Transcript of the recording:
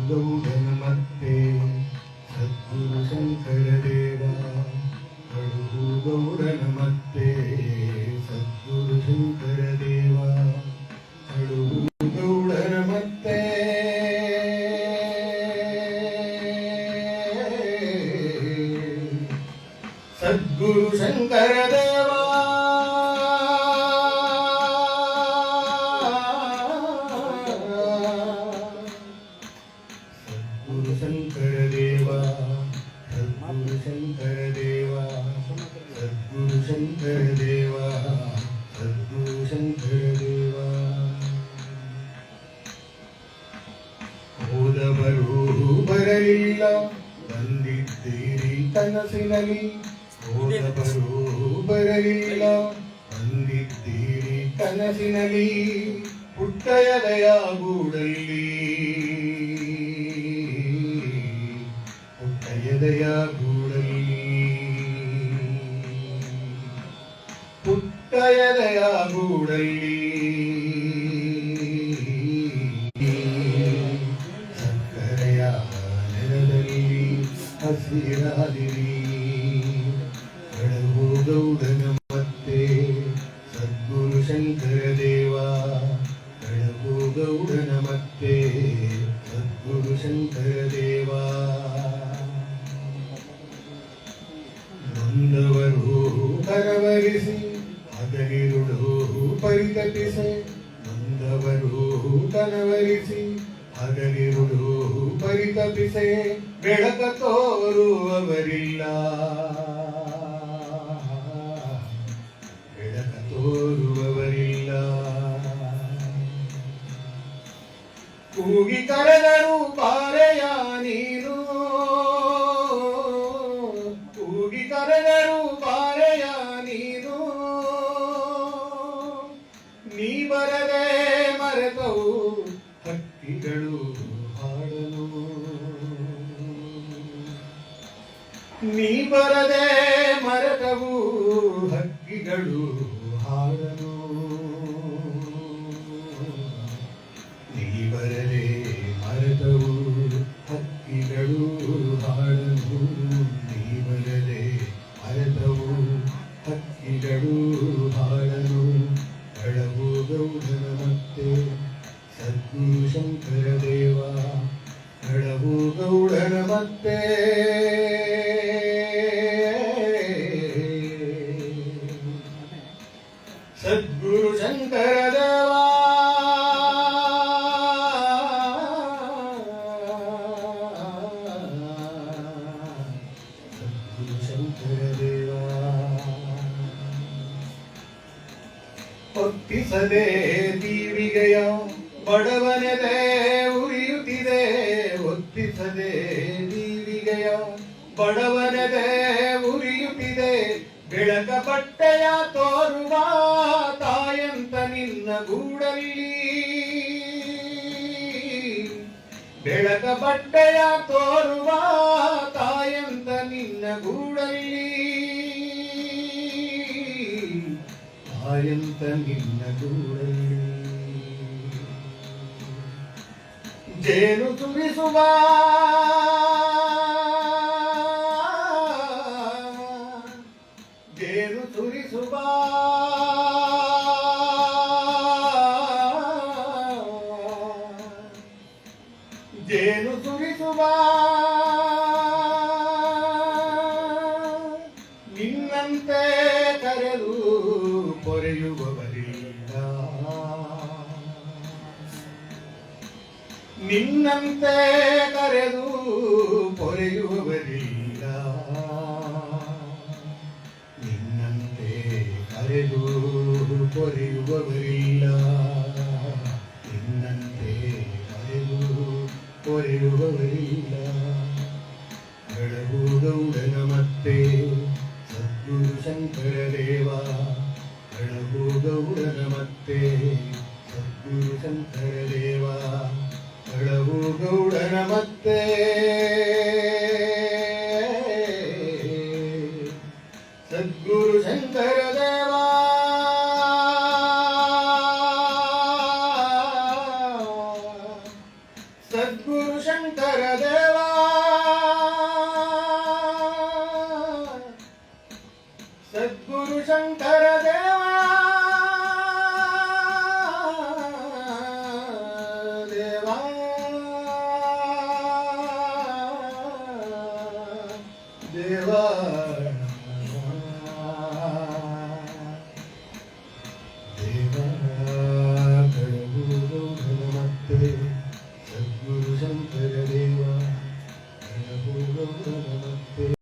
ಗೌಡನ ಮತ್ತೆ ಸದ್ಗುರು ಶಂಕರ ದೇವ, ಕಡುಗು ಗೌಡನ ಮತ್ತೆ ಸದ್ಗುರು ಶಂಕರ ದೇವ, ಕಡುಗು ಗೌಡನ ಮತ್ತೆ ಸದ್ಗುರು ಶಂಕರ ದೇವ, ಶಂಕರ ದೇವ, ಸದ್ಗುರು ಶಂಕರ ದೇವ, ಸದ್ಗುರು ಶಂಕರ ದೇವ, ಸದ್ಗುರು ಶಂಕರ ದೇವ. ಹೋದವರು ಬರಲಿಲ್ಲ ಬಂದಿದ್ದೀರಿ ಕನಸಿನಲ್ಲಿ, ಹೋದವರು ಬರಲಿಲ್ಲ ಬಂದಿದ್ದೀರಿ ಕನಸಿನಲ್ಲಿ, ಪುಟ್ಟಯದಯ ಗೂಡಲ್ಲಿ ಪುಟ್ಟಯದಯ ಗೂಡಲ್ಲಿ ಪುಟ್ಟಯದಯ ಗೂಡಲ್ಲಿ ಸಕ್ಕರೆಯ ನೆಲದಲ್ಲಿ ಹಸಿರಾದಿರಿ, ಕಡುಗು ಗೌಡನ ಮತ್ತೆ ಸದ್ಗುರು ಶಂಕರ ದೇವ, ಕಡುಗು ಗೌಡನ ಮತ್ತೆ ಸದ್ಗುರು ಶಂಕರ ದೇವ. ನೊಂದವರು ಕರವರಿಸಿ ಹಗಲಿರುಳು ಪರಿತಪಿಸೆ, ನೊಂದವರು ಕರವರಿಸಿ ಹಗಲಿರುಳು ಪರಿತಪಿಸೆ, ಬೆಳಕ ತೋರುವವರಿಲ್ಲ ಬೆಳಕ ತೋರುವವರಿಲ್ಲ, ಕೂಗಿ ಕರೆದರು ಬಾರೆಯ ನೀನು, ಕೂಗಿ ಕರೆದರು ಬಾರೆಯ ನೀನು, ನೀ ಬರದೆ ಮರೆತವು ಹಕ್ಕಿಗಳು ಹಾಡಲು, ನೀ ಬರದೆ ಮರೆತವು ಹಕ್ಕಿಗಳು ಹಾಡಲು, ನೀ ಬರದೆ ಮರೆತವು ಹಕ್ಕಿಗಳು ಹಾಡಲು, ನೀ ಬರದೆ ಮರೆತವು ಹಕ್ಕಿಗಳು ಹಾಡಲು, ಕಡುಗು ಗೌಡನ ಮತ್ತೆ ಸದ್ಗುರು ಶಂಕರ ದೇವ, ಕಡುಗು ಗೌಡನ ಮತ್ತೆ ಸದ್ಗುರು ಶಂಕರ ದೇವ. ಸದ್ಗುರು ಶಂಕರ ದೇವ. ಒಪ್ಪಿಸದೆ ದೀವಿಗೆಯ ಬಡವನೆದೆ ಉರಿಯುತ್ತಿದೆ, ಒಪ್ಪಿಸದೆ ದೀವಿಗೆಯ ಬಡವನೆದೆ ಉರಿಯುತ್ತಿದೆ, ಬೆಳಕ ಬಟ್ಟೆಯ ತೋರುವ ತಾಯಂತ ನಿನ್ನ ಗೂಡಲ್ಲಿ, ಬೆಳಕ ಬಟ್ಟೆಯ ತೋರುವ ತಾಯಂತ ನಿನ್ನ ಗೂಡಲ್ಲಿ, ತಾಯಂತ ನಿನ್ನ ಗೂಡಲ್ಲಿ, ಜೇನು ಸುರಿಸುವ ಜೇನು ಸುರಿಸುವ ಜೇನು ಸುರಿಸುವ ನಿನ್ನಂತೆ ಕರೆದು ಪೊರೆಯುವವರಿಲ್ಲ, ನಿನ್ನಂತೆ ಕರೆದು ಪೊರೆಯುವವರಿಲ್ಲ, ನಿನ್ನಂತೆ ಕರೆದು ಪೊರೆಯುವವರಿಲ್ಲ, ನಿನ್ನಂತೆ ಕರೆದು ಪೊರೆಯುವವರಿಲ್ಲ, ಕಡುಗು ಗೌಡನ ಮತ್ತೆ ಸದ್ಗುರು ಶಂಕರ ದೇವ, ಕಡುಗು ಗೌಡನ ಮತ್ತೆ ಸದ್ಗುರು ಶಂಕರ ದೇವ. ಮತ್ತೆ ಸದ್ಗುರು ಶಂಕರ ದೇವಾ ಸದ್ಗುರು ಶಂಕರ ದೇವಾ ಸದ್ಗುರು ಶಂಕರ ದೇವಾ